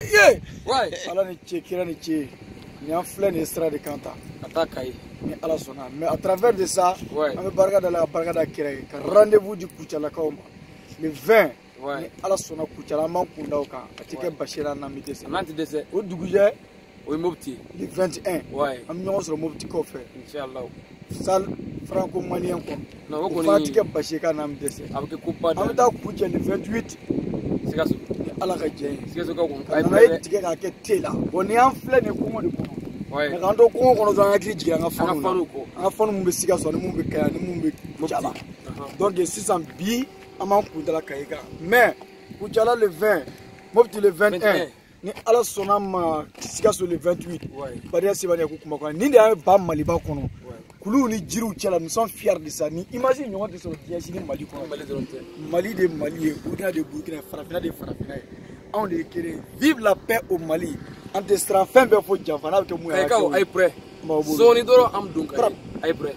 Yeah. Ouais. Allah ni ce kira ni ce. Ni an filɛ nin sira de kan tan. Ka taa Kayi. Ni Ala sɔnna. Mais à travers de ça, Ouais. an bɛ barika da la, barika da kira ye. Ka rendez-vous di Kucalakaw ma. Le 20. Ouais. Ni Ala sɔnna Kucala an b'an kun da o kan. A tɛ kɛ basi la n'an bɛ dɛsɛ. N'an tɛ dɛsɛ. O dugujɛ. O ye Mopti. Le 21. Ouais. An bɛ ɲɔgɔn sɔrɔ Mopti kɔfɛ. Inch'Allah. Salle franco-malien kɔnɔ. Non, o O kɔni. fana tɛ kɛ basi kan n'an bɛ dɛsɛ. A bɛ kɛ koba An bɛ taa Kucɛ le 28. Sikaso. Ni Ala ka jɛ ye. Sikasokaw kɔni. Ka nana ye tigɛ k'a kɛ te la. Bon ni an filɛ nin kɔngɔ de kɔnɔ. Ouais. Mais k'an to kɔngɔ kɔnɔ dɔrɔn an hakili jigin an ka An ka fanu na. fanu kɔ. An ka fanu mun bɛ Sikaso ani mun bɛ Kayi ani mun bɛ Kucala. Donc sisan bi an b'an kun da la Kayi kan. Mais Kucala le 20, Mopti le 21. Ni Ala sɔnna ma Sikaso le 28. Ouais. Bariya Sebaniya ko kuma kɔnɔ. Nin de y'an ba Maliba kɔnɔ. Kuluw ni jiriw cɛla nous sommes fiers de ça. Ni image ɲɔgɔn tɛ sɔrɔ diɲɛ sini Mali kɔnɔ. Mali dɔrɔn tɛ. Mali de Mali ye, Burkina de Burkina, Farafina de Farafina ye. Anw de ye kelen ye. Vive la paix au Mali. An tɛ siran fɛn bɛɛ fɔ janfa n'a bɛ kɛ mun ye. Kayikaw a ye prêt. Maaw bolo. Sɔɔni dɔrɔn an bɛ don Kayi. A ye prêt.